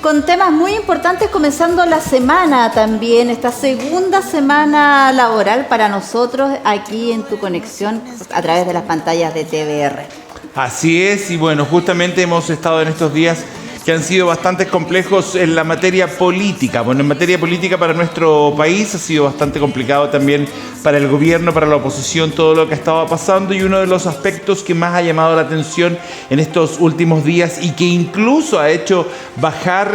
con temas muy importantes, comenzando la semana también, esta segunda semana laboral para nosotros aquí en Tu Conexión a través de las pantallas de TVR. Así es, y bueno, justamente hemos estado en estos días que han sido bastante complejos en la materia política. Bueno, en materia política para nuestro país ha sido bastante complicado también para el gobierno, para la oposición, todo lo que estaba pasando, y uno de los aspectos que más ha llamado la atención en estos últimos días y que incluso ha hecho bajar,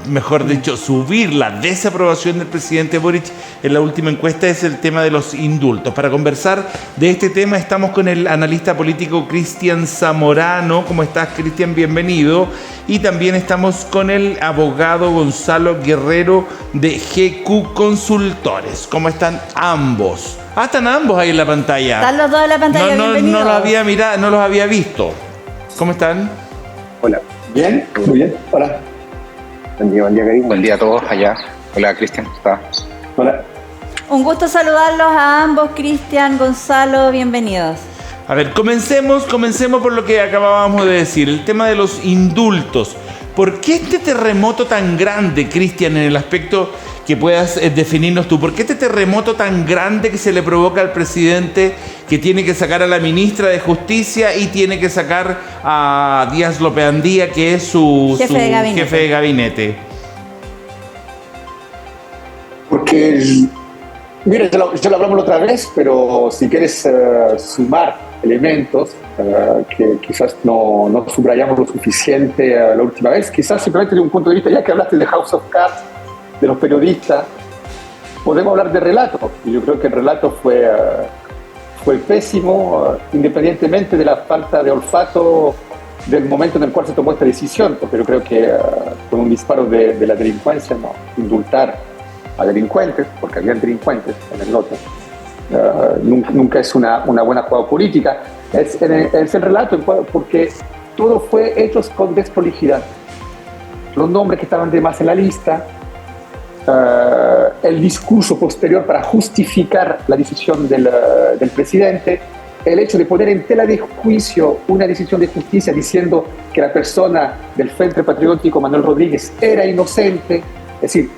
mejor dicho, subir la desaprobación del presidente Boric en la última encuesta es el tema de los indultos. Para conversar de este tema estamos con el analista político Cristian Zamorano. ¿Cómo estás, Cristian? Bienvenido. Y también estamos con el abogado Gonzalo Guerrero de GQ Consultores. ¿Cómo están ambos? Están ambos ahí en la pantalla. Están los dos en la pantalla, bienvenidos. No los había mirado, no los había visto. ¿Cómo están? Hola. ¿Bien? Muy bien. Hola. Buen día, Karim. Buen día a todos allá. Hola, Cristian. ¿Cómo estás? Hola. Un gusto saludarlos a ambos, Cristian, Gonzalo, bienvenidos. A ver, comencemos por lo que acabábamos de decir, el tema de los indultos. ¿Por qué este terremoto tan grande, Cristian, en el aspecto que puedas definirnos tú? ¿Por qué este terremoto tan grande que se le provoca al presidente, que tiene que sacar a la ministra de Justicia y tiene que sacar a Díaz Lopez-Andía, que es su jefe de gabinete? Porque, mira, ya lo hablamos la otra vez, pero si quieres sumar elementos que quizás no subrayamos lo suficiente la última vez, quizás simplemente de un punto de vista, ya que hablaste de House of Cards, de los periodistas, podemos hablar de relato. Y yo creo que el relato fue pésimo, independientemente de la falta de olfato del momento en el cual se tomó esta decisión, porque yo creo que con un disparo de la delincuencia, no indultar a delincuentes, porque habían delincuentes en el lote, nunca es una buena jugada política. Es el relato, porque todo fue hecho con desprolijidad. Los nombres que estaban de más en la lista, el discurso posterior para justificar la decisión del presidente, el hecho de poner en tela de juicio una decisión de justicia diciendo que la persona del Frente Patriótico, Manuel Rodríguez, era inocente. Es decir,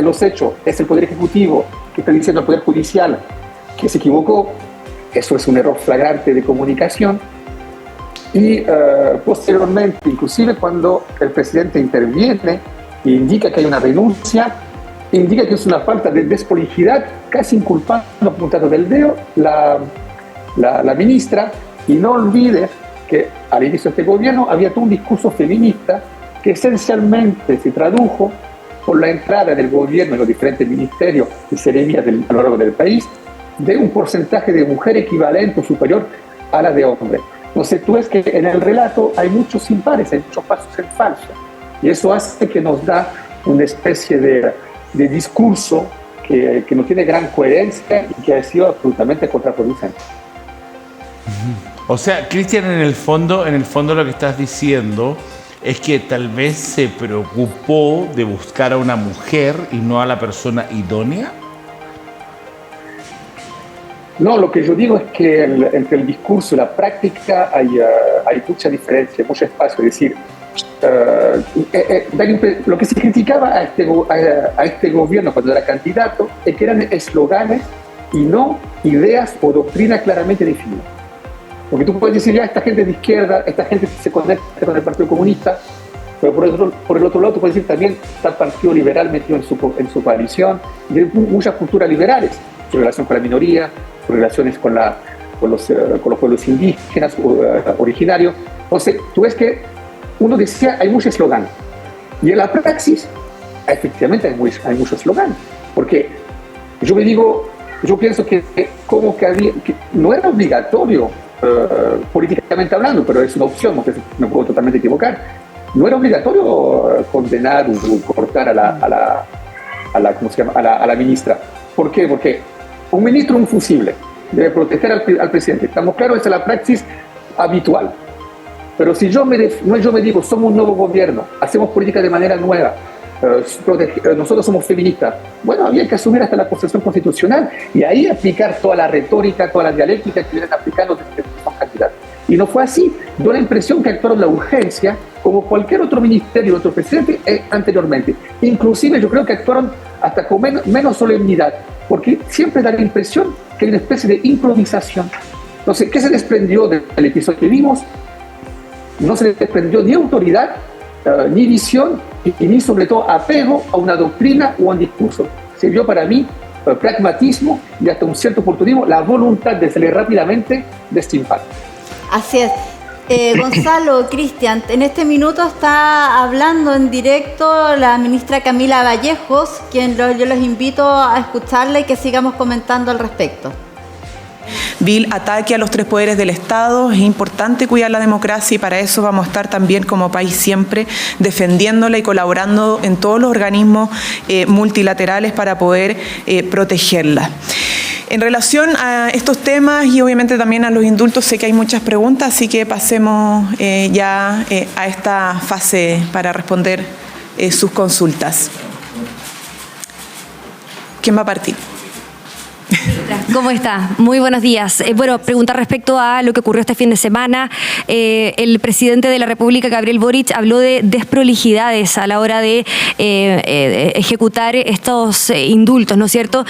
los hechos es el Poder Ejecutivo que está diciendo al Poder Judicial que se equivocó. Eso es un error flagrante de comunicación. Y posteriormente, inclusive cuando el presidente interviene e indica que hay una renuncia, indica que es una falta de desprolijidad, casi inculpando, apuntando del dedo la ministra. Y no olvides que al inicio de este gobierno había todo un discurso feminista que esencialmente se tradujo por la entrada del gobierno en los diferentes ministerios y seremías a lo largo del país de un porcentaje de mujer equivalente o superior a la de hombre. Entonces tú ves que en el relato hay muchos impares, hay muchos pasos en falso, y eso hace que nos da una especie de discurso que no tiene gran coherencia y que ha sido absolutamente contraproducente. O sea, Cristian, en el fondo lo que estás diciendo es que tal vez se preocupó de buscar a una mujer y no a la persona idónea. No, lo que yo digo es que entre el discurso y la práctica hay mucha diferencia, mucho espacio. Es decir, lo que se criticaba a este gobierno cuando era candidato es que eran esloganes y no ideas o doctrinas claramente definidas. Porque tú puedes decir, ya, esta gente de izquierda, esta gente se conecta con el Partido Comunista, pero por el otro lado tú puedes decir también está el Partido Liberal metido en su coalición, y hay muchas culturas liberales, su relación con la minoría, sus relaciones con los pueblos indígenas originarios. Entonces, tú ves que uno decía, hay mucho eslogan, y en la praxis, efectivamente hay mucho eslogan, porque yo pienso que no era obligatorio, políticamente hablando, pero es una opción, me puedo totalmente equivocar. No era obligatorio condenar o cortar a la ministra. ¿Por qué? Porque un ministro un fusible debe proteger al presidente. Estamos claros, esa es la praxis habitual. Pero si yo me digo, somos un nuevo gobierno, hacemos política de manera nueva, nosotros somos feministas, bueno, había que asumir hasta la Constitución Constitucional y ahí aplicar toda la retórica, toda la dialéctica que vienen aplicando desde que son candidatos. Y no fue así. Da la impresión que actuaron la urgencia como cualquier otro ministerio, otro presidente anteriormente. Inclusive yo creo que actuaron hasta con menos solemnidad, porque siempre da la impresión que hay una especie de improvisación. Entonces, ¿qué se desprendió del episodio que vimos? No se desprendió ni autoridad, ni visión, y ni sobre todo apego a una doctrina o a un discurso. Sirvió para mí pragmatismo y hasta un cierto oportunismo, la voluntad de salir rápidamente de este impacto. Así es. Gonzalo, Cristian, en este minuto está hablando en directo la ministra Camila Vallejos, quien yo los invito a escucharla y que sigamos comentando al respecto. Vil ataque a los tres poderes del Estado. Es importante cuidar la democracia y para eso vamos a estar también como país siempre defendiéndola y colaborando en todos los organismos multilaterales para poder protegerla. En relación a estos temas y obviamente también a los indultos, sé que hay muchas preguntas, así que pasemos ya a esta fase para responder sus consultas. ¿Quién va a partir? ¿Cómo está? Muy buenos días. Bueno, preguntar respecto a lo que ocurrió este fin de semana. El presidente de la República, Gabriel Boric, habló de desprolijidades a la hora de ejecutar estos indultos, ¿no es cierto?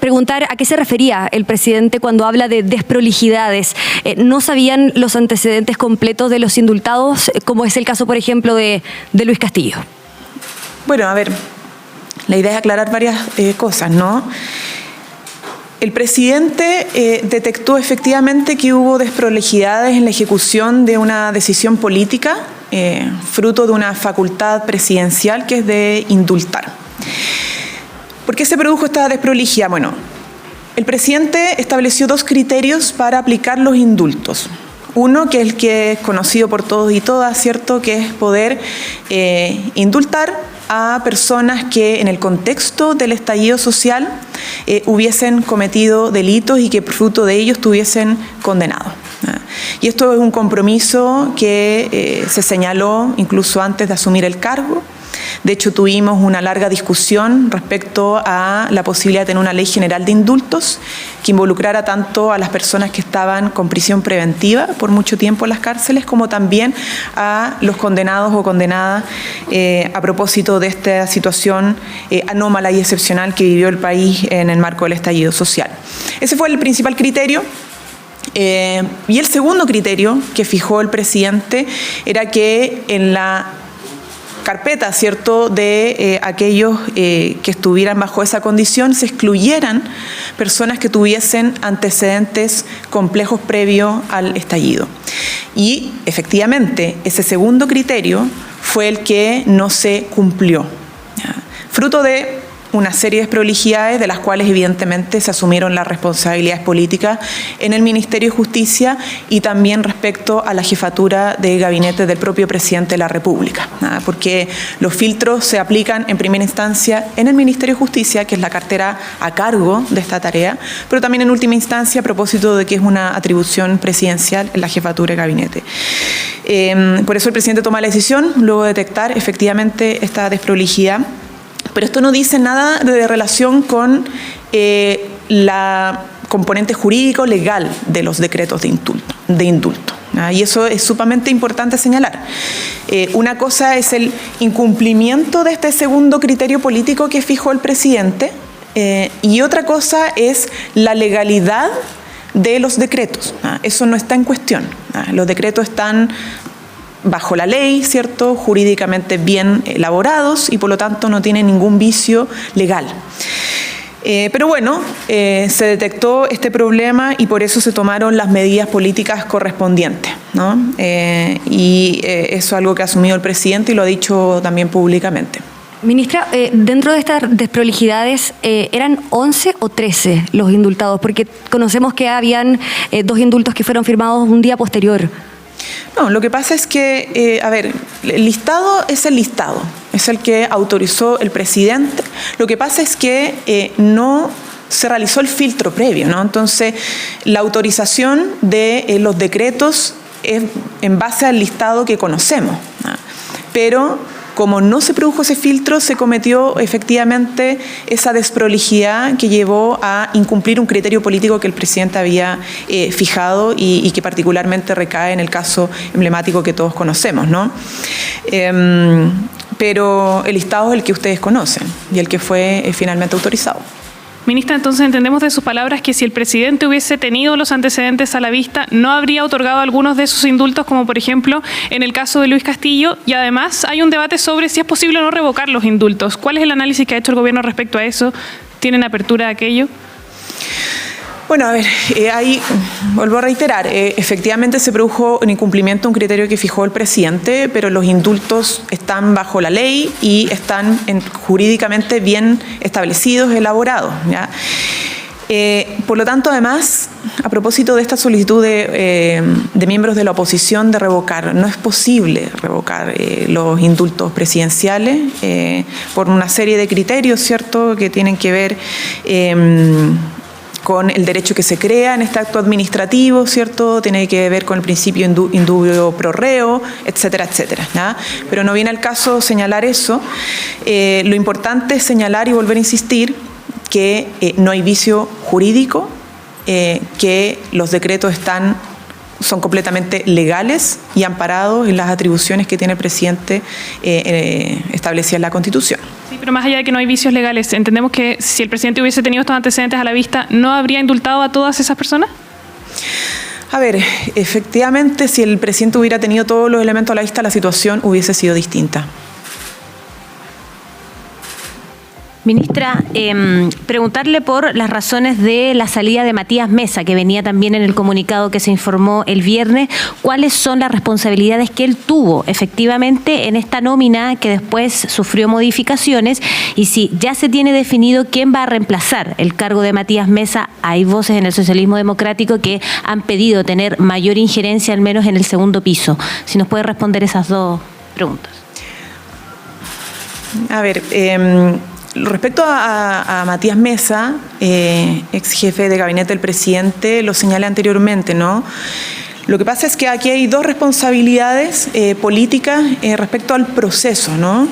Preguntar a qué se refería el presidente cuando habla de desprolijidades. ¿No sabían los antecedentes completos de los indultados, como es el caso, por ejemplo, de Luis Castillo? Bueno, a ver, la idea es aclarar varias cosas, ¿no? El presidente detectó efectivamente que hubo desprolijidades en la ejecución de una decisión política, fruto de una facultad presidencial que es de indultar. ¿Por qué se produjo esta desprolijidad? Bueno, el presidente estableció dos criterios para aplicar los indultos. Uno, que es el que es conocido por todos y todas, ¿cierto?, que es poder indultar a personas que en el contexto del estallido social hubiesen cometido delitos y que fruto de ellos estuviesen condenados. Y esto es un compromiso que se señaló incluso antes de asumir el cargo. De hecho, tuvimos una larga discusión respecto a la posibilidad de tener una ley general de indultos que involucrara tanto a las personas que estaban con prisión preventiva por mucho tiempo en las cárceles, como también a los condenados o condenadas a propósito de esta situación anómala y excepcional que vivió el país en el marco del estallido social. Ese fue el principal criterio. Y el segundo criterio que fijó el presidente era que en la carpeta, ¿cierto?, de aquellos que estuvieran bajo esa condición, se excluyeran personas que tuviesen antecedentes complejos previos al estallido. Y efectivamente, ese segundo criterio fue el que no se cumplió, ¿ya? Fruto de una serie de desprolijidades de las cuales evidentemente se asumieron las responsabilidades políticas en el Ministerio de Justicia y también respecto a la jefatura de gabinete del propio presidente de la República, porque los filtros se aplican en primera instancia en el Ministerio de Justicia, que es la cartera a cargo de esta tarea, pero también en última instancia a propósito de que es una atribución presidencial en la jefatura de gabinete. Por eso el presidente toma la decisión, luego de detectar efectivamente esta desprolijidad. Pero esto no dice nada de relación con la componente jurídico legal de los decretos de indulto. Y eso es sumamente importante señalar. Una cosa es el incumplimiento de este segundo criterio político que fijó el presidente y otra cosa es la legalidad de los decretos. Eso no está en cuestión. Los decretos están bajo la ley, ¿cierto?, jurídicamente bien elaborados y por lo tanto no tienen ningún vicio legal. Pero bueno, se detectó este problema y por eso se tomaron las medidas políticas correspondientes, ¿no? Y eso es algo que ha asumido el presidente y lo ha dicho también públicamente. Ministra, dentro de estas desprolijidades, ¿eran 11 o 13 los indultados? Porque conocemos que habían 2 indultos que fueron firmados un día posterior. No, lo que pasa es que, el listado es el listado, es el que autorizó el presidente. Lo que pasa es que no se realizó el filtro previo, ¿no? Entonces, la autorización de los decretos es en base al listado que conocemos, ¿no? Pero como no se produjo ese filtro, se cometió efectivamente esa desprolijidad que llevó a incumplir un criterio político que el presidente había fijado y que particularmente recae en el caso emblemático que todos conocemos, ¿no? Pero el listado es el que ustedes conocen y el que fue finalmente autorizado. Ministra, entonces entendemos de sus palabras que si el presidente hubiese tenido los antecedentes a la vista, no habría otorgado algunos de esos indultos, como por ejemplo en el caso de Luis Castillo, y además hay un debate sobre si es posible o no revocar los indultos. ¿Cuál es el análisis que ha hecho el gobierno respecto a eso? ¿Tienen apertura a aquello? Bueno, a ver, ahí vuelvo a reiterar, efectivamente se produjo un incumplimiento de un criterio que fijó el presidente, pero los indultos están bajo la ley y están jurídicamente bien establecidos, elaborados, ¿ya? Por lo tanto, además, a propósito de esta solicitud de miembros de la oposición de revocar, no es posible revocar los indultos presidenciales por una serie de criterios, ¿cierto?, que tienen que ver con el derecho que se crea en este acto administrativo, ¿cierto? Tiene que ver con el principio indubio pro reo, etcétera, etcétera, ¿ya? Pero no viene al caso señalar eso. Lo importante es señalar y volver a insistir que no hay vicio jurídico, que los decretos son completamente legales y amparados en las atribuciones que tiene el presidente establecidas en la Constitución. Sí, pero más allá de que no hay vicios legales, ¿entendemos que si el presidente hubiese tenido estos antecedentes a la vista, no habría indultado a todas esas personas? A ver, efectivamente, si el presidente hubiera tenido todos los elementos a la vista, la situación hubiese sido distinta. Ministra, preguntarle por las razones de la salida de Matías Mesa, que venía también en el comunicado que se informó el viernes. ¿Cuáles son las responsabilidades que él tuvo efectivamente en esta nómina que después sufrió modificaciones? Y si ya se tiene definido quién va a reemplazar el cargo de Matías Mesa, hay voces en el socialismo democrático que han pedido tener mayor injerencia, al menos en el segundo piso. Si nos puede responder esas dos preguntas. A ver, respecto a Matías Mesa, ex jefe de gabinete del presidente, lo señalé anteriormente, ¿no? Lo que pasa es que aquí hay dos responsabilidades políticas respecto al proceso, ¿no?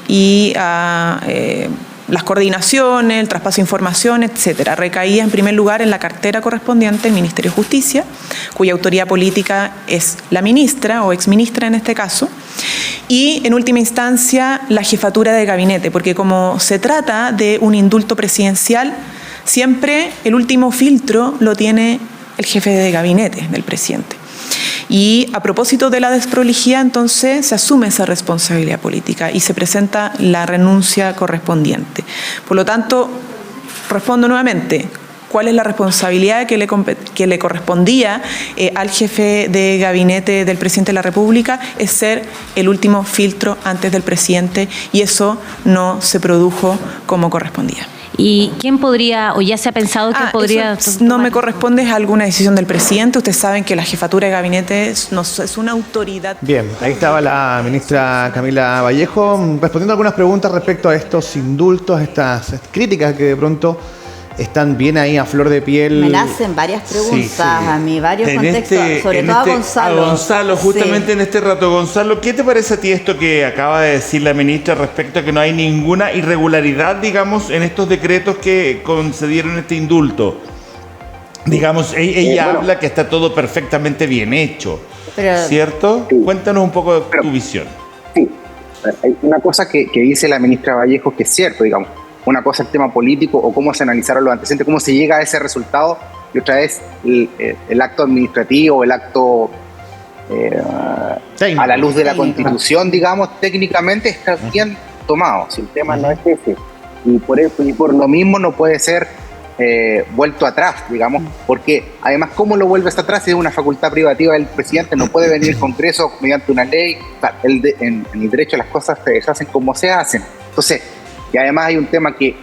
Y a las coordinaciones, el traspaso de información, etcétera. Recaía en primer lugar en la cartera correspondiente, el Ministerio de Justicia, cuya autoridad política es la ministra o exministra en este caso, y en última instancia la jefatura de gabinete, porque como se trata de un indulto presidencial, siempre el último filtro lo tiene el jefe de gabinete del presidente. Y a propósito de la desprolijidad, entonces se asume esa responsabilidad política y se presenta la renuncia correspondiente. Por lo tanto, respondo nuevamente, ¿cuál es la responsabilidad que le correspondía al jefe de gabinete del presidente de la República? Es ser el último filtro antes del presidente, y eso no se produjo como correspondía. ¿Y quién podría, o ya se ha pensado que podría...? No me corresponde, es alguna decisión del presidente. Ustedes saben que la jefatura de gabinete es una autoridad. Bien, ahí estaba la ministra Camila Vallejo respondiendo algunas preguntas respecto a estos indultos, estas críticas que de pronto están bien ahí a flor de piel. Me la hacen varias preguntas a mí, varios contextos, sobre todo a Gonzalo. A Gonzalo, justamente en este rato. Gonzalo, ¿qué te parece a ti esto que acaba de decir la ministra respecto a que no hay ninguna irregularidad, digamos, en estos decretos que concedieron este indulto? Digamos, ella habla que está todo perfectamente bien hecho, ¿cierto? Sí. Cuéntanos un poco de tu visión. Sí, hay una cosa que dice la ministra Vallejo que es cierto, digamos. Una cosa es el tema político o cómo se analizaron los antecedentes, cómo se llega a ese resultado, y otra es el acto administrativo, el acto a la luz de la Constitución, digamos, técnicamente está bien tomado. Si el tema no es ese, y por eso y por lo mismo no puede ser vuelto atrás, digamos, porque además, ¿cómo lo vuelves atrás? Es una facultad privativa del presidente, no puede venir el Congreso mediante una ley. O sea, en el derecho las cosas se hacen como se hacen. Entonces, y además hay un tema que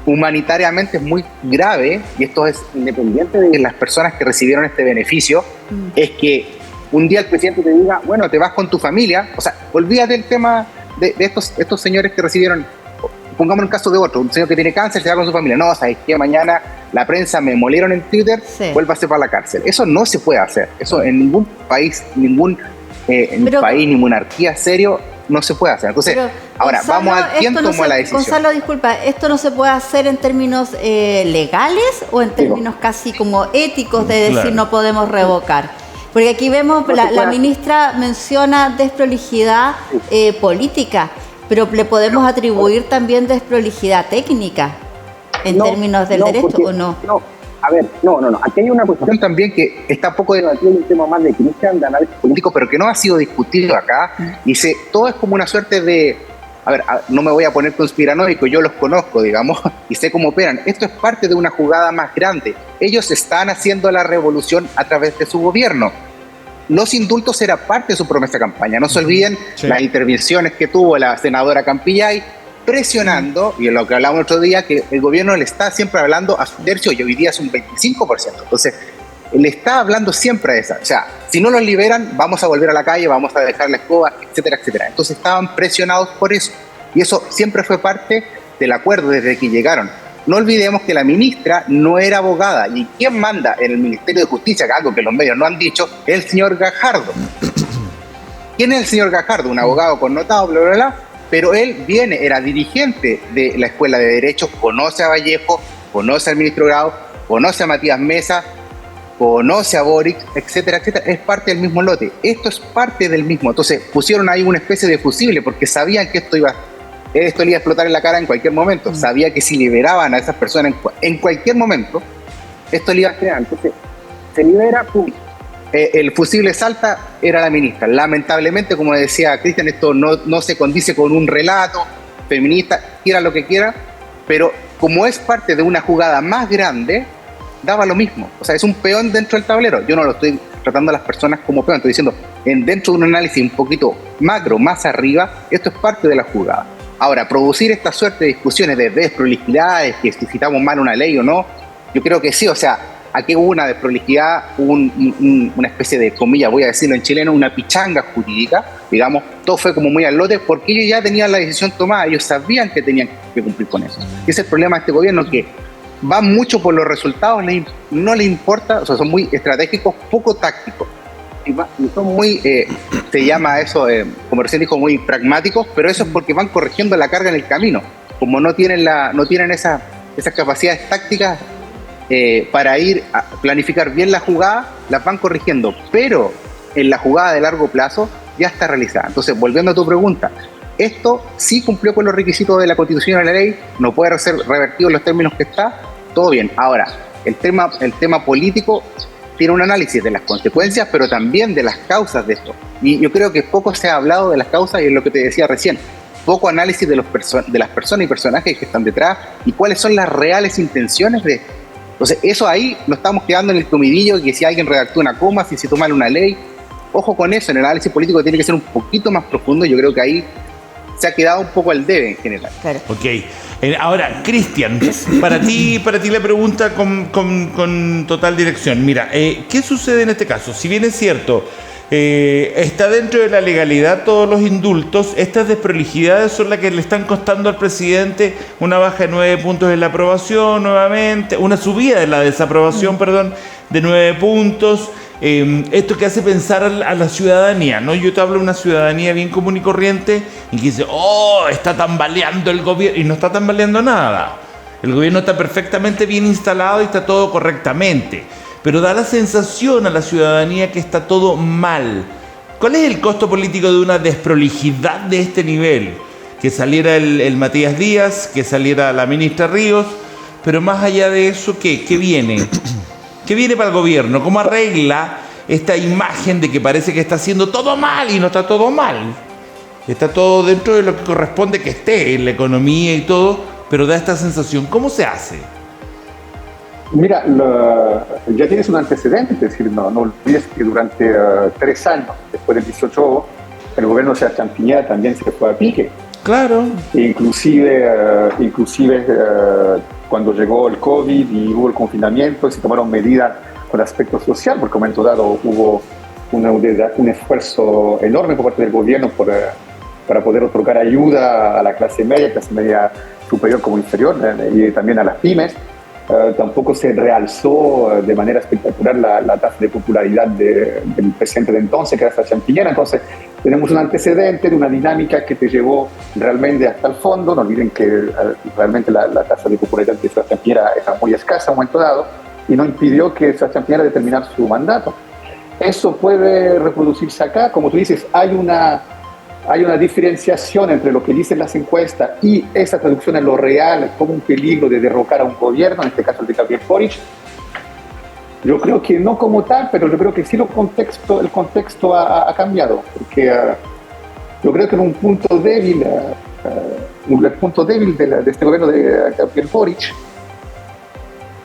humanitariamente es muy grave, y esto es independiente de las personas que recibieron este beneficio, es que un día el presidente te diga, bueno, te vas con tu familia. O sea, olvídate del tema de estos señores que recibieron, pongamos el caso de otro, un señor que tiene cáncer, se va con su familia. No, ¿sabes qué? Mañana la prensa me molieron en Twitter, vuélvase para la cárcel. Eso no se puede hacer. Eso en ningún país, ni monarquía serio no se puede hacer. Entonces, Pero, ahora, Gonzalo, vamos a quién tomó la decisión. Gonzalo, disculpa, ¿esto no se puede hacer en términos legales o en términos casi como éticos de decir no podemos revocar? Porque aquí vemos, la ministra menciona desprolijidad política, pero le podemos atribuir también desprolijidad técnica en términos del derecho, ¿o no? No, a ver, no. Aquí hay una cuestión también que está poco debatida, un tema más de Cristian, de análisis político, pero que no ha sido discutido acá. Y todo es como una suerte de... A ver, no me voy a poner conspiranoico, yo los conozco, digamos, y sé cómo operan. Esto es parte de una jugada más grande. Ellos están haciendo la revolución a través de su gobierno. Los indultos era parte de su promesa de campaña. No se olviden las intervenciones que tuvo la senadora Campillay presionando, y en lo que hablamos el otro día, que el gobierno le está siempre hablando a su tercio y hoy día es un 25%. Entonces, le está hablando siempre a esa. O sea, si no los liberan, vamos a volver a la calle, vamos a dejar la escoba, etcétera, etcétera. Entonces estaban presionados por eso. Y eso siempre fue parte del acuerdo desde que llegaron. No olvidemos que la ministra no era abogada. ¿Y quién manda en el Ministerio de Justicia? Algo que los medios no han dicho, el señor Gajardo. ¿Quién es el señor Gajardo? Un abogado connotado, bla, bla, bla. Pero él era dirigente de la Escuela de Derecho, conoce a Vallejo, conoce al ministro Grau, conoce a Matías Mesa, conoce a Boric, etcétera, etcétera. Es parte del mismo lote. Esto es parte del mismo. Entonces pusieron ahí una especie de fusible porque sabían que esto le iba a explotar en la cara en cualquier momento. Sabía que si liberaban a esas personas en cualquier momento, esto le iba a crear. Entonces se libera, pum. El fusible salta, era la ministra. Lamentablemente, como decía Cristian, esto no se condice con un relato feminista, quiera lo que quiera, pero como es parte de una jugada más grande, daba lo mismo. O sea, es un peón dentro del tablero. Yo no lo estoy tratando a las personas como peón, estoy diciendo, dentro de un análisis un poquito macro, más arriba, esto es parte de la jugada. Ahora, producir esta suerte de discusiones de desprolijidades, que si citamos mal una ley o no, yo creo que sí. O sea, aquí hubo una desprolijidad, una especie de, comillas, voy a decirlo en chileno, una pichanga jurídica, digamos, todo fue como muy al lote, porque ellos ya tenían la decisión tomada, ellos sabían que tenían que cumplir con eso. Y ese es el problema de este gobierno, que va mucho por los resultados, no le importa, o sea, son muy estratégicos, poco tácticos. Y son muy, se llama eso, como recién dijo, muy pragmáticos, pero eso es porque van corrigiendo la carga en el camino. Como no tienen esas capacidades tácticas para ir a planificar bien la jugada, las van corrigiendo, pero en la jugada de largo plazo ya está realizada. Entonces, volviendo a tu pregunta, esto sí cumplió con los requisitos de la Constitución y la ley, no puede ser revertido en los términos que está, todo bien. Ahora, el tema político tiene un análisis de las consecuencias, pero también de las causas de esto. Y yo creo que poco se ha hablado de las causas, y es lo que te decía recién, poco análisis de las personas y personajes que están detrás y cuáles son las reales intenciones de esto. Entonces, eso ahí nos estamos quedando en el comidillo, que si alguien redactó una coma, si se toma una ley, ojo con eso, en el análisis político tiene que ser un poquito más profundo. Yo creo que ahí se ha quedado un poco al debe en general. Claro. Ok. Ahora, Cristian, para ti la pregunta con total dirección. Mira, ¿qué sucede en este caso? Si bien es cierto, está dentro de la legalidad todos los indultos, estas desprolijidades son las que le están costando al presidente una baja de 9 puntos en la aprobación nuevamente, una subida de la desaprobación, de 9 puntos. Esto que hace pensar a la ciudadanía, ¿no? Yo te hablo de una ciudadanía bien común y corriente y que dice, está tambaleando el gobierno, y no está tambaleando nada. El gobierno está perfectamente bien instalado y está todo correctamente, pero da la sensación a la ciudadanía que está todo mal. ¿Cuál es el costo político de una desprolijidad de este nivel? Que saliera el Matías Díaz, que saliera la ministra Ríos, pero más allá de eso, ¿qué viene? ¿Qué viene para el gobierno? ¿Cómo arregla esta imagen de que parece que está haciendo todo mal y no está todo mal? Está todo dentro de lo que corresponde que esté en la economía y todo, pero da esta sensación. ¿Cómo se hace? Mira, ya tienes un antecedente, es decir, no olvides que durante 3 años, después del 18, el gobierno de Sebastián Piñera también se fue a pique. Claro. Inclusive cuando llegó el COVID y hubo el confinamiento, se tomaron medidas con aspecto social, porque en un momento dado hubo un esfuerzo enorme por parte del gobierno para poder otorgar ayuda a la clase media superior como inferior, y también a las pymes. Tampoco se realzó de manera espectacular la tasa de popularidad del presidente de entonces, que era Sebastián Piñera. Entonces, tenemos un antecedente de una dinámica que te llevó realmente hasta el fondo. No olviden que realmente la tasa de popularidad de Sebastián Piñera era muy escasa a un momento dado y no impidió que Sebastián Piñera determinara su mandato. Eso puede reproducirse acá. Como tú dices, hay una diferenciación entre lo que dicen las encuestas y esa traducción en lo real como un peligro de derrocar a un gobierno, en este caso el de Gabriel Boric. Yo creo que no como tal, pero yo creo que sí el contexto ha cambiado, porque yo creo que en un punto débil, el punto débil de este gobierno de Gabriel Boric,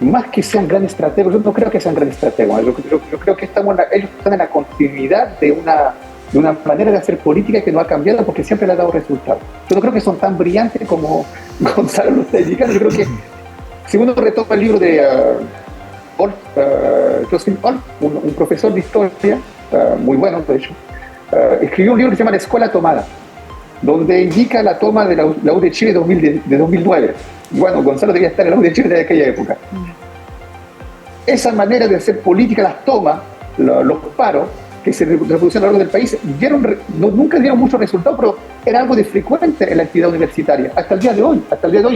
más que sean grandes estrategos, yo no creo que sean grandes estrategos, yo creo que ellos están en la continuidad de una manera de hacer política que no ha cambiado porque siempre le ha dado resultados. Yo no creo que son tan brillantes como Gonzalo lo está indicando. Yo creo que si uno retoma el libro de Joseph Olf, un profesor de historia, muy bueno de hecho, escribió un libro que se llama La Escuela Tomada, donde indica la toma de la U de Chile de 2009. Y bueno, Gonzalo debía estar en la U de Chile de aquella época. Esa manera de hacer política las toma, los paros, que se reproducían a lo largo del país, nunca dieron muchos resultados, pero era algo de frecuente en la actividad universitaria, hasta el día de hoy,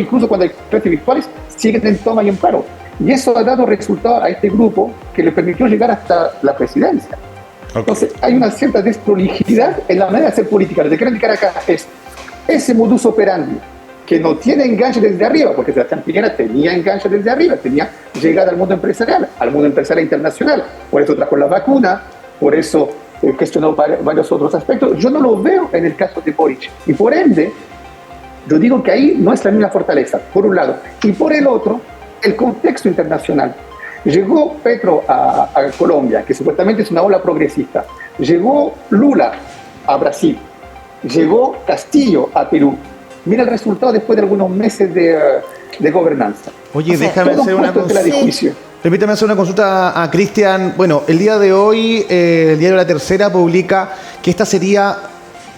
incluso cuando hay clases virtuales, siguen en toma y en paro. Y eso ha dado resultado a este grupo que le permitió llegar hasta la presidencia. Okay. Entonces, hay una cierta desprolijidad en la manera de hacer política. Lo que quieren indicar acá es ese modus operandi que no tiene enganche desde arriba, porque Sebastián Piñera tenía enganche desde arriba, tenía llegada al mundo empresarial internacional. Por eso trajo la vacuna, por eso cuestionó varios otros aspectos. Yo no lo veo en el caso de Boric. Y por ende, yo digo que ahí no es la misma fortaleza, por un lado. Y por el otro, el contexto internacional. Llegó Petro a Colombia, que supuestamente es una ola progresista. Llegó Lula a Brasil. Llegó Castillo a Perú. Mira el resultado después de algunos meses de gobernanza. Oye, déjame hacer una consulta. Permítame hacer una consulta a Cristian. Bueno, el día de hoy, el diario La Tercera publica que esta sería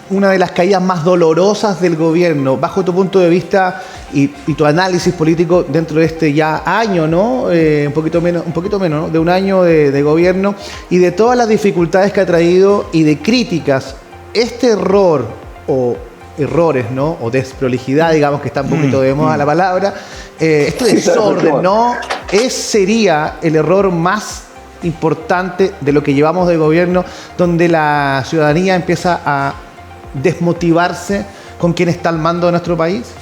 una de las caídas más dolorosas del gobierno. Bajo tu punto de vista y tu análisis político dentro de este ya año, ¿no? Un poquito menos, ¿no? De un año de gobierno y de todas las dificultades que ha traído y de críticas, este error o errores, ¿no? O desprolijidad, digamos que está un poquito de moda la palabra, este desorden, ¿no? Sería el error más importante de lo que llevamos de gobierno, donde la ciudadanía empieza a desmotivarse con quien está al mando de nuestro país.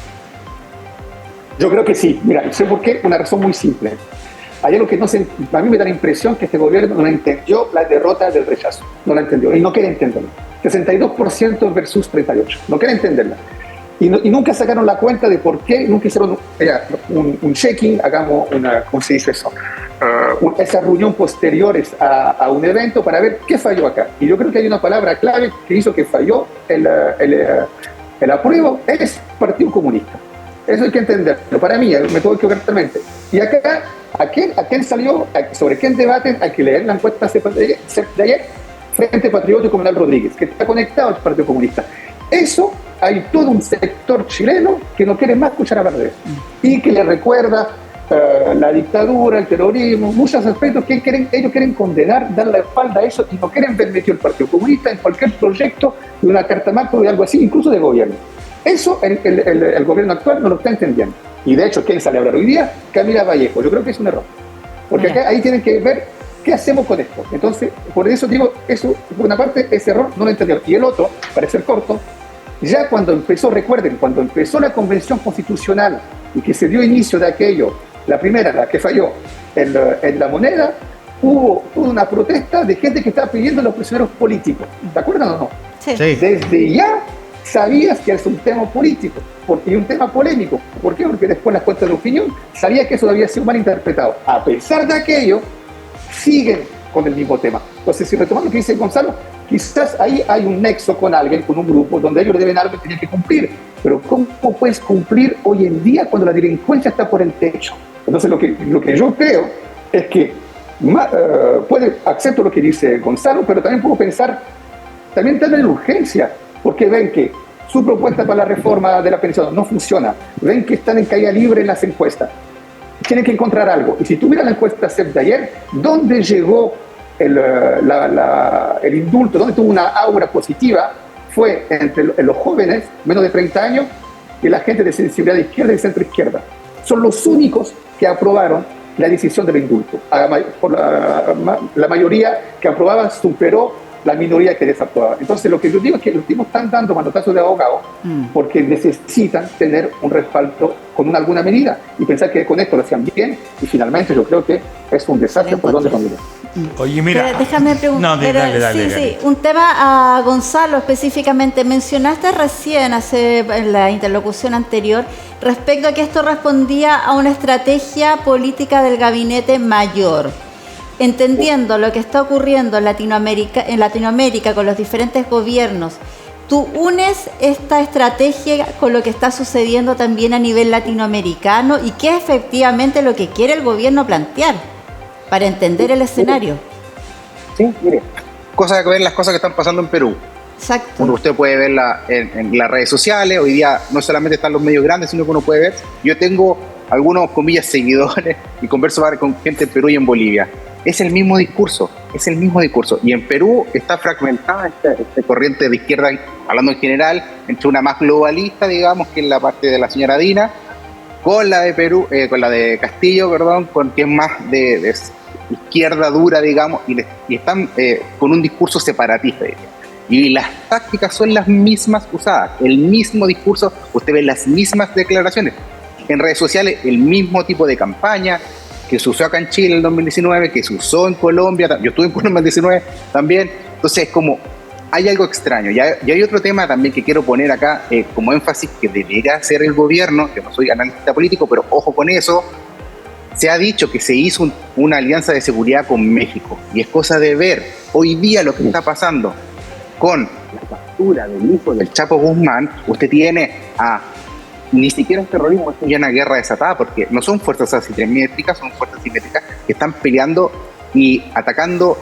Yo creo que sí. Mira, sé por qué. Una razón muy simple. Hay algo que a mí me da la impresión que este gobierno no entendió la derrota del rechazo. No la entendió y no quiere entenderlo. 62% versus 38%. No quiere entenderla. Y nunca sacaron la cuenta de por qué, nunca hicieron un checking, hagamos ¿cómo se dice eso? Esas reuniones posteriores a un evento para ver qué falló acá. Y yo creo que hay una palabra clave que hizo que falló el apruebo, es Partido Comunista. Eso hay que entenderlo. Para mí, me tengo que equivocar totalmente. Y acá, ¿a quién salió? ¿Sobre quién debaten? Hay que leer la encuesta de ayer, Frente Patriótico Comunal Rodríguez, que está conectado al Partido Comunista. Eso, hay todo un sector chileno que no quiere más escuchar hablar de eso. Y que le recuerda la dictadura, el terrorismo, muchos aspectos que ellos quieren condenar, dar la espalda a eso y no quieren ver metido el Partido Comunista en cualquier proyecto de una carta macro de algo así, incluso de gobierno. Eso el gobierno actual no lo está entendiendo. Y de hecho, ¿quién sale a hablar hoy día? Camila Vallejo. Yo creo que es un error. Porque acá, ahí tienen que ver qué hacemos con esto. Entonces, por eso digo, eso, por una parte, ese error no lo entendieron. Y el otro, para ser corto, ya cuando empezó, recuerden, cuando empezó la Convención Constitucional y que se dio inicio de aquello, la primera, la que falló en la moneda, hubo una protesta de gente que estaba pidiendo a los prisioneros políticos. ¿Te acuerdan o no? Sí. Desde ya sabías que es un tema político y un tema polémico. ¿Por qué? Porque después las cuentas de opinión sabías que eso había sido mal interpretado. A pesar de aquello, siguen con el mismo tema. Entonces, si retomamos lo que dice Gonzalo, quizás ahí hay un nexo con alguien, con un grupo, donde ellos deben algo y tienen que cumplir. Pero ¿cómo puedes cumplir hoy en día cuando la delincuencia está por el techo? Entonces, lo que yo creo es que acepto lo que dice Gonzalo, pero también puedo pensar, también tener urgencia, porque ven que su propuesta para la reforma de la pensión no funciona, ven que están en caída libre en las encuestas, tienen que encontrar algo. Y si tú miras la encuesta CEP de ayer, ¿dónde llegó el indulto? ¿Dónde tuvo una aura positiva? fue entre los jóvenes, menos de 30 años, y la gente de sensibilidad izquierda y centro izquierda. Son los únicos que aprobaron la decisión del indulto. La mayoría que aprobaba superó la minoría que desaprobaba. Entonces, lo que yo digo es que los tipos están dando manotazos de abogado porque necesitan tener un respaldo con alguna medida y pensar que con esto lo hacían bien, y finalmente yo creo que es un desastre por donde familia. Oye, mira. Déjame preguntar. No, dale. Sí, un tema a Gonzalo específicamente. Mencionaste recién, en la interlocución anterior, respecto a que esto respondía a una estrategia política del gabinete mayor. Entendiendo lo que está ocurriendo en Latinoamérica con los diferentes gobiernos, ¿tú unes esta estrategia con lo que está sucediendo también a nivel latinoamericano? ¿Y qué es efectivamente lo que quiere el gobierno plantear para entender el escenario? Sí, mire, cosas que ver las cosas que están pasando en Perú. Exacto. Bueno, usted puede verla en las redes sociales. Hoy día no solamente están los medios grandes, sino que uno puede ver. Yo tengo algunos, comillas, seguidores y converso con gente en Perú y en Bolivia. Es el mismo discurso. Y en Perú está fragmentada esta corriente de izquierda, hablando en general, entre una más globalista, digamos, que es la parte de la señora Dina, con la de Perú, con la de Castillo, perdón, que es más de izquierda dura, digamos, y están con un discurso separatista, digamos. Y las tácticas son las mismas usadas, el mismo discurso, usted ve las mismas declaraciones. En redes sociales, el mismo tipo de campaña que se usó acá en Chile en el 2019, que se usó en Colombia, yo estuve en Colombia en el 2019 también. Entonces, es como, hay algo extraño. Y hay otro tema también que quiero poner acá como énfasis, que debería hacer el gobierno. Yo no soy analista político, pero ojo con eso. Se ha dicho que se hizo una alianza de seguridad con México, y es cosa de ver hoy día lo que está pasando con la captura del hijo del Chapo Guzmán. Usted tiene ni siquiera es terrorismo, es ya una guerra desatada, porque no son fuerzas asimétricas, son fuerzas simétricas que están peleando y atacando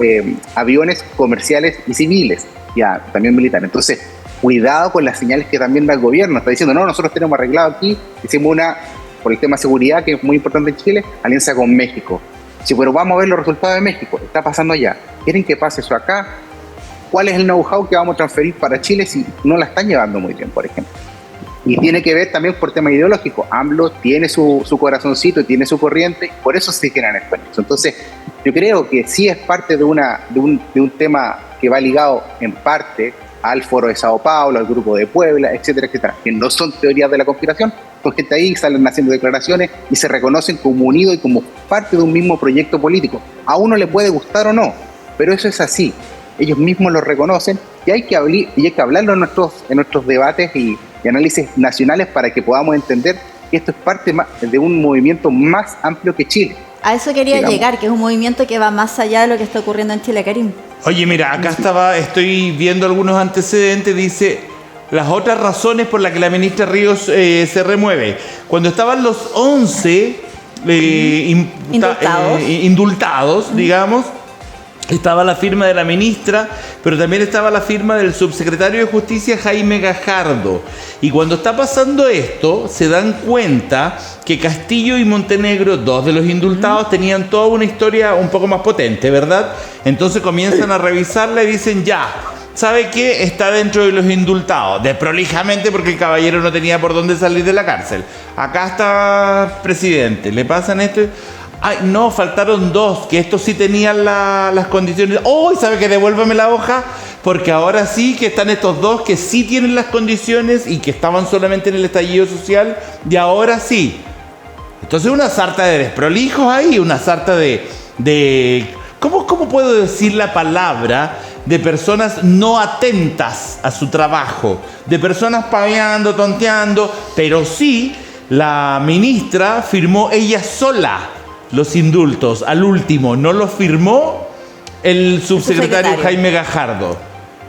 aviones comerciales y civiles, ya también militares. Entonces, cuidado con las señales que también da el gobierno. Está diciendo, no, nosotros tenemos arreglado aquí, hicimos una, por el tema de seguridad, que es muy importante en Chile, alianza con México. Sí, pero vamos a ver los resultados de México. Está pasando allá. ¿Quieren que pase eso acá? ¿Cuál es el know-how que vamos a transferir para Chile si no la están llevando muy bien, por ejemplo? Y tiene que ver también por tema ideológico. AMLO tiene su corazoncito, tiene su corriente, por eso se generan estos. Entonces, yo creo que sí es parte de un tema que va ligado en parte al Foro de Sao Paulo, al Grupo de Puebla, etcétera, etcétera, que no son teorías de la conspiración, son gente ahí, salen haciendo declaraciones y se reconocen como unidos y como parte de un mismo proyecto político. A uno le puede gustar o no, pero eso es así. Ellos mismos lo reconocen y hay que hablarlo en nuestros debates y análisis nacionales para que podamos entender que esto es parte de un movimiento más amplio que Chile. A eso quería llegar, que es un movimiento que va más allá de lo que está ocurriendo en Chile, Karim. Oye, mira, acá estoy viendo algunos antecedentes, dice las otras razones por las que la ministra Ríos se remueve. Cuando estaban los 11 indultados, digamos, estaba la firma de la ministra, pero también estaba la firma del subsecretario de Justicia, Jaime Gajardo. Y cuando está pasando esto, se dan cuenta que Castillo y Montenegro, dos de los indultados, tenían toda una historia un poco más potente, ¿verdad? Entonces comienzan a revisarla y dicen, ya, ¿sabe qué? Está dentro de los indultados, desprolijamente porque el caballero no tenía por dónde salir de la cárcel. Acá está presidente, le pasan esto. Ay, no, faltaron dos, que estos sí tenían las condiciones. ¡Oh! ¿Sabe qué? Devuélvame la hoja, porque ahora sí que están estos dos que sí tienen las condiciones y que estaban solamente en el estallido social, y ahora sí. Entonces una sarta de desprolijos ahí, una sarta de ¿cómo puedo decir la palabra? De personas no atentas a su trabajo, de personas paveando, tonteando, pero sí la ministra firmó ella sola los indultos, al último, no los firmó el subsecretario Jaime Gajardo.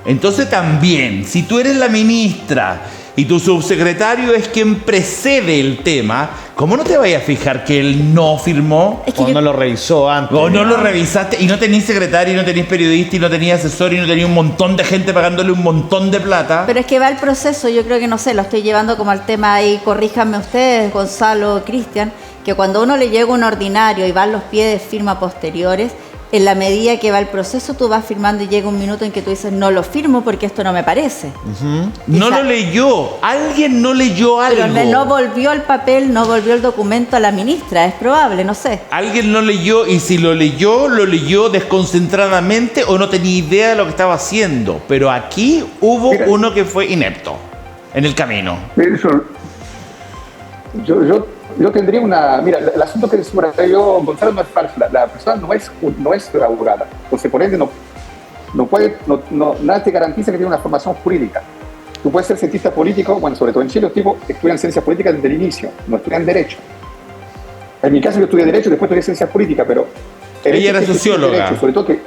Entonces también, si tú eres la ministra y tu subsecretario es quien precede el tema, ¿cómo no te vayas a fijar que él no firmó? O no lo revisó antes. O no lo revisaste y no tenías secretario, y no tenías periodista, y no tenías asesor, y no tenías un montón de gente pagándole un montón de plata. Pero es que va el proceso, yo creo que no sé, lo estoy llevando como al tema ahí, corríjanme ustedes, Gonzalo, Cristian, que cuando uno le llega un ordinario y van los pies de firma posteriores, en la medida que va el proceso, tú vas firmando y llega un minuto en que tú dices, no lo firmo porque esto no me parece. No lo leyó, alguien no leyó algo. Pero no volvió el papel, no volvió el documento a la ministra, es probable, no sé. Alguien no leyó, y si lo leyó desconcentradamente o no tenía idea de lo que estaba haciendo. Pero aquí hubo uno que fue inepto en el camino. Yo tendría una... Mira, el asunto que subrayó Gonzalo no es falso. La persona no es abogada. Entonces, por ende, nada te garantiza que tiene una formación jurídica. Tú puedes ser cientista político, bueno, sobre todo en Chile, los tipos estudian ciencias políticas desde el inicio, no estudian Derecho. En mi caso yo estudié Derecho, después estudié Ciencias Políticas, pero... Ella era socióloga. Derecho, sobre todo que...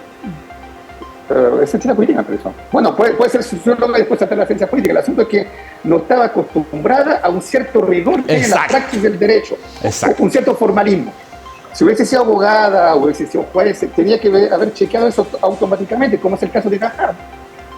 es ciencia política, pero eso. Bueno, puede ser socióloga y después hacer la ciencia política. El asunto es que no estaba acostumbrada a un cierto rigor que hay en la práctica del derecho. Exacto. Un cierto formalismo. Si hubiese sido abogada o hubiese sido juez, tenía que haber chequeado eso automáticamente, como es el caso de Gajardo,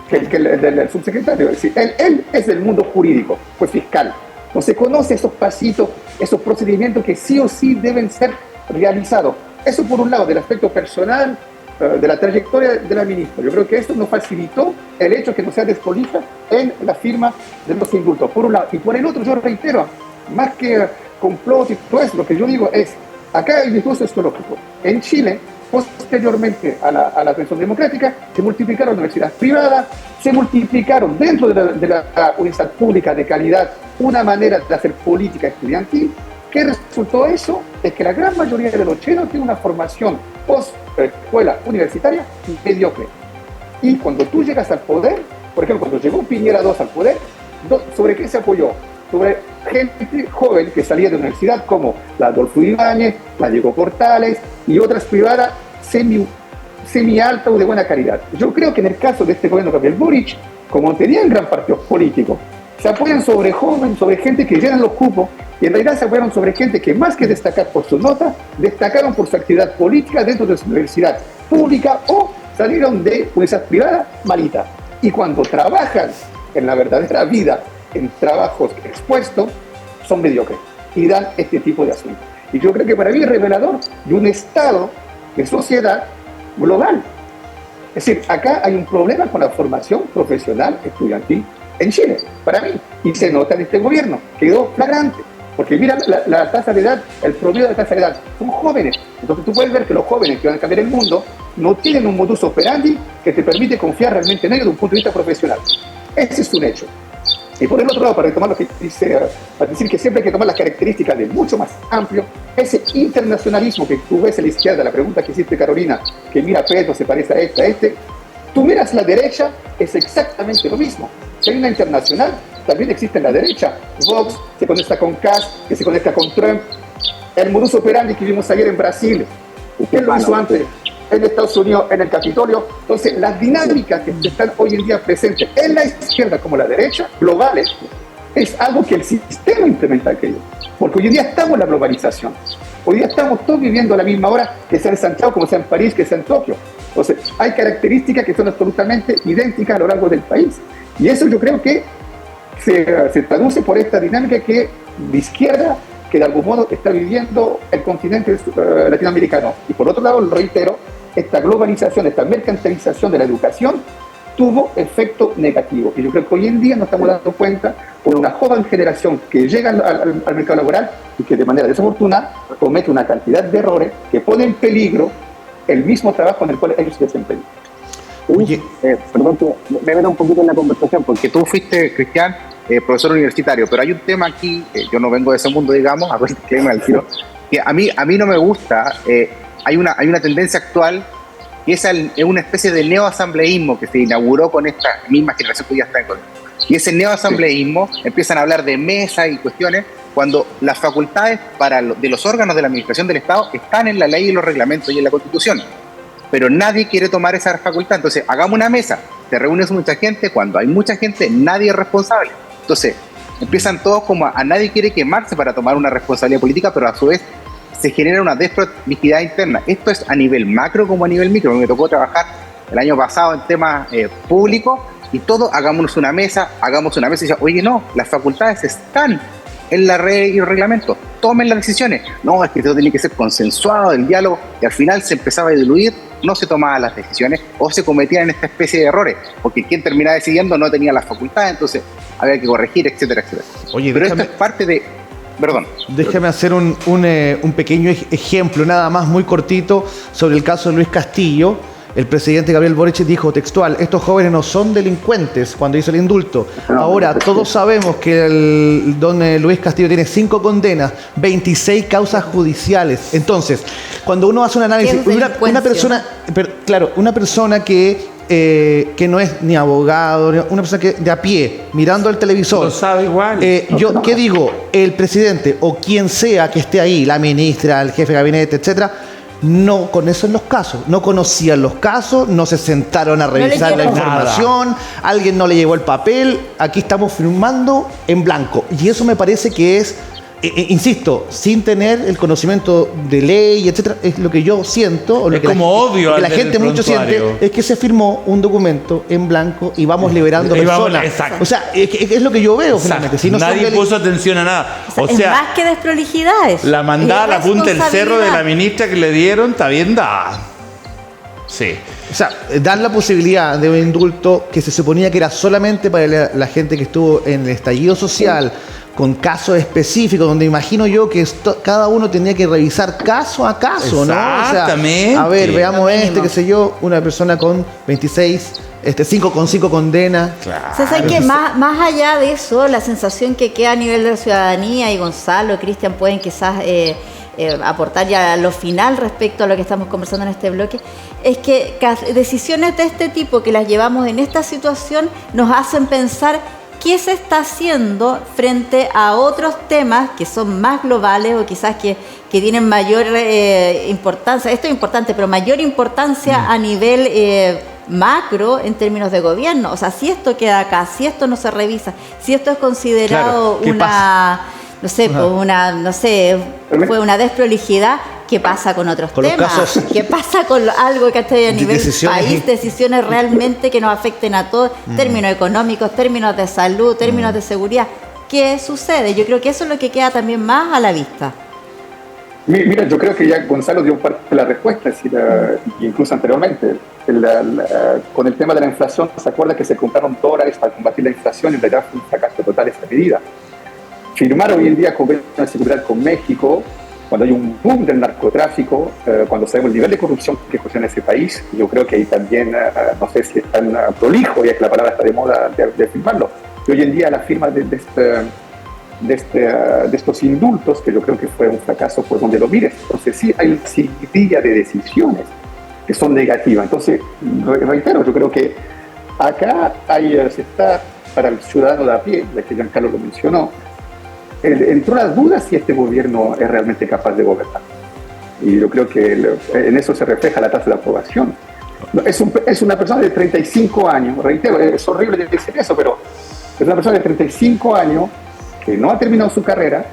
del subsecretario. Es decir, él es del mundo jurídico, fue fiscal. No se conoce esos pasitos, esos procedimientos que sí o sí deben ser realizados. Eso por un lado, del aspecto personal, de la trayectoria de la ministra. Yo creo que esto nos facilitó el hecho que no sea despolija en la firma de los indultos, por un lado. Y por el otro, yo reitero, más que complot y todo eso, lo que yo digo es, acá hay discurso sociológico. En Chile, posteriormente a la transición democrática, se multiplicaron universidades privadas, se multiplicaron dentro de la universidad pública de calidad una manera de hacer política estudiantil. ¿Qué resultó eso? Es que la gran mayoría de los chilenos tiene una formación post-escuela universitaria mediocre. Y cuando tú llegas al poder, por ejemplo, cuando llegó Piñera II al poder, ¿sobre qué se apoyó? Sobre gente joven que salía de la universidad como la Adolfo Ibáñez, la Diego Portales y otras privadas semi-alta o de buena calidad. Yo creo que en el caso de este gobierno Gabriel Boric, como tenían gran partido político, se apoyan sobre jóvenes, sobre gente que llenan los cupos, y en realidad se apoyaron sobre gente que más que destacar por su nota, destacaron por su actividad política dentro de su universidad pública o salieron de universidad privada malita. Y cuando trabajan en la verdadera vida, en trabajos expuestos, son mediocres y dan este tipo de asuntos. Y yo creo que para mí es revelador de un estado de sociedad global. Es decir, acá hay un problema con la formación profesional estudiantil en Chile, para mí, y se nota en este gobierno, quedó flagrante, porque mira la tasa de edad, el promedio de la tasa de edad, son jóvenes, entonces tú puedes ver que los jóvenes que van a cambiar el mundo no tienen un modus operandi que te permite confiar realmente en ellos desde un punto de vista profesional. Ese es un hecho. Y por el otro lado, para retomar lo que dice, para decir que siempre hay que tomar las características de mucho más amplio, ese internacionalismo que tú ves a la izquierda, la pregunta que hiciste Carolina, que mira Petro, se parece a este, tú miras la derecha, es exactamente lo mismo. Si hay una internacional, también existe en la derecha. Vox se conecta con Kass, que se conecta con Trump. El modus operandi que vimos ayer en Brasil, ¿quién lo hizo antes? En Estados Unidos, en el Capitolio. Entonces, las dinámicas que están hoy en día presentes en la izquierda como la derecha, globales, es algo que el sistema implementa aquello. Porque hoy en día estamos en la globalización. Hoy día estamos todos viviendo a la misma hora, que sea en Santiago, como sea en París, que sea en Tokio. Entonces, hay características que son absolutamente idénticas a lo largo del país. Y eso yo creo que se traduce por esta dinámica que de izquierda, que de algún modo está viviendo el continente latinoamericano. Y por otro lado, lo reitero, esta globalización, esta mercantilización de la educación tuvo efecto negativo. Y yo creo que hoy en día nos estamos dando cuenta con una joven generación que llega al mercado laboral y que de manera desafortunada comete una cantidad de errores que pone en peligro el mismo trabajo en el cual ellos se desempeñan. Oye, perdón, me meto un poquito en la conversación, porque tú fuiste, Cristian, profesor universitario, pero hay un tema aquí, yo no vengo de ese mundo, digamos, a ver qué me al tiro, que a mí no me gusta. Hay una tendencia actual que es una especie de neoasambleísmo que se inauguró con esta misma generación que ya está en colegio. Y ese neoasambleísmo empiezan a hablar de mesa y cuestiones cuando las facultades de los órganos de la administración del Estado están en la ley y los reglamentos y en la Constitución. Pero nadie quiere tomar esa facultad. Entonces, hagamos una mesa, te reúnes mucha gente, cuando hay mucha gente, nadie es responsable. Entonces, empiezan todos como a nadie quiere quemarse para tomar una responsabilidad política, pero a su vez se genera una desprolijidad interna. Esto es a nivel macro como a nivel micro. Me tocó trabajar el año pasado en temas públicos y todo, hagamos una mesa y decía, oye, no, las facultades están en la red y los reglamentos, tomen las decisiones. No, es que todo tiene que ser consensuado, el diálogo, y al final se empezaba a diluir no se tomaban las decisiones o se cometían esta especie de errores, porque quien terminaba decidiendo no tenía las facultades, entonces había que corregir, etcétera, etcétera. Oye, pero esto es parte de... Perdón. Déjame hacer un pequeño ejemplo, nada más muy cortito, sobre el caso de Luis Castillo. El presidente Gabriel Boric dijo textual: estos jóvenes no son delincuentes, cuando hizo el indulto. Ahora, todos sabemos que el don Luis Castillo tiene 5 condenas, 26 causas judiciales. Entonces, cuando uno hace un análisis, una persona que no es ni abogado, una persona que de a pie, mirando el televisor, lo sabe igual. Yo, ¿qué digo? El presidente o quien sea que esté ahí, la ministra, el jefe de gabinete, etcétera, no conocen los casos, no conocían los casos, no se sentaron a revisar la información, alguien no le llevó el papel, aquí estamos firmando en blanco. Y eso me parece que es, insisto, sin tener el conocimiento de ley, etcétera, es lo que yo siento, o lo es que como obvio, que la gente mucho siente, es que se firmó un documento en blanco y vamos liberando personas. Exacto. O sea, es lo que yo veo finalmente. Si no nadie puso atención a nada. O sea, es más que desprolijidades. La mandada a la punta del cerro de la ministra que le dieron está bien dada. Sí. O sea, dar la posibilidad de un indulto que se suponía que era solamente para la gente que estuvo en el estallido social, con casos específicos, donde imagino yo que cada uno tenía que revisar caso a caso, ¿no? Exactamente. O sea, a ver, veamos qué sé yo, una persona con 26, 5 condenas. Claro. O sea, ¿sabes qué? Más allá de eso, la sensación que queda a nivel de la ciudadanía, y Gonzalo, Cristian pueden quizás aportar ya a lo final respecto a lo que estamos conversando en este bloque, es que decisiones de este tipo que las llevamos en esta situación nos hacen pensar qué se está haciendo frente a otros temas que son más globales o quizás que tienen mayor importancia. Esto es importante, pero mayor importancia a nivel macro en términos de gobierno. O sea, si esto queda acá, si esto no se revisa, si esto es considerado fue una desprolijidad, ¿qué pasa con otros temas? ¿Qué pasa con algo que esté a nivel país? Decisiones realmente que nos afecten a todos, términos económicos, términos de salud, términos de seguridad. ¿Qué sucede? Yo creo que eso es lo que queda también más a la vista. Mira, yo creo que ya Gonzalo dio parte de la respuesta, incluso anteriormente. Con el tema de la inflación, ¿se acuerda que se compraron dólares para combatir la inflación? En realidad fue un fracaso total esa medida. Firmar hoy en día convenios de seguridad con México, cuando hay un boom del narcotráfico, cuando sabemos el nivel de corrupción que existe en ese país, yo creo que ahí también, no sé si es tan prolijo, ya que la palabra está de moda, de firmarlo. Y hoy en día la firma de estos indultos, que yo creo que fue un fracaso por donde lo mires. Entonces sí hay una seguidilla de decisiones que son negativas. Entonces, reitero, yo creo que acá se está, para el ciudadano de a pie, ya que Giancarlo lo mencionó, entró las dudas si este gobierno es realmente capaz de gobernar. Y yo creo que en eso se refleja la tasa de aprobación. Es una persona de 35 años, reitero, es horrible decir eso, pero es una persona de 35 años que no ha terminado su carrera,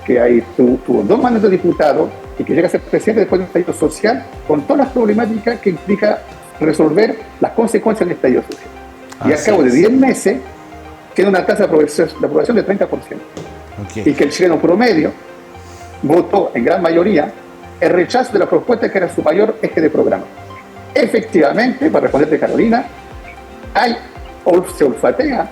que tuvo 2 mandatos de diputado y que llega a ser presidente después de un estallido social, con todas las problemáticas que implica resolver las consecuencias del estallido social. Y al cabo de 10 meses tiene una tasa de aprobación de 30%. Y que el chileno promedio votó en gran mayoría el rechazo de la propuesta que era su mayor eje de programa. Efectivamente, para responderte, Carolina, se olfatea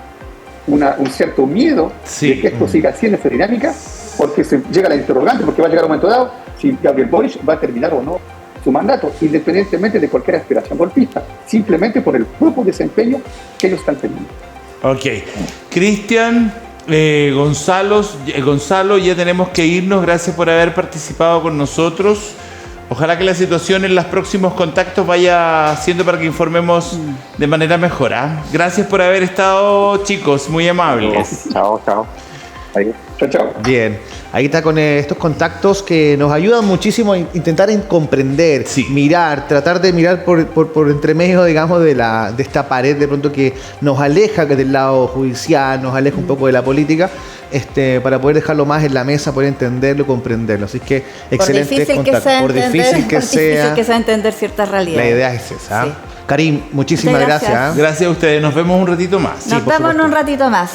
un cierto miedo de que esto siga así en esta dinámica, porque se llega la interrogante, porque va a llegar un momento dado si Gabriel Boric va a terminar o no su mandato, independientemente de cualquier aspiración golpista, simplemente por el propio desempeño que ellos están teniendo. Ok. Cristian, Gonzalo, ya tenemos que irnos. Gracias por haber participado con nosotros. Ojalá que la situación en los próximos contactos vaya siendo para que informemos de manera mejor. Gracias por haber estado, chicos, muy amables. Chao. Chao. Bien, ahí está con estos contactos que nos ayudan muchísimo a intentar comprender, mirar, tratar de mirar por entre medio, digamos, de esta pared de pronto que nos aleja del lado judicial, nos aleja un poco de la política, para poder dejarlo más en la mesa, poder entenderlo, comprenderlo. Así que excelente contacto. Por difícil que sea entender ciertas realidades. La idea es esa. Sí. Karim, muchísimas gracias. Gracias a ustedes. Nos vemos un ratito más. Nos vemos en un ratito más.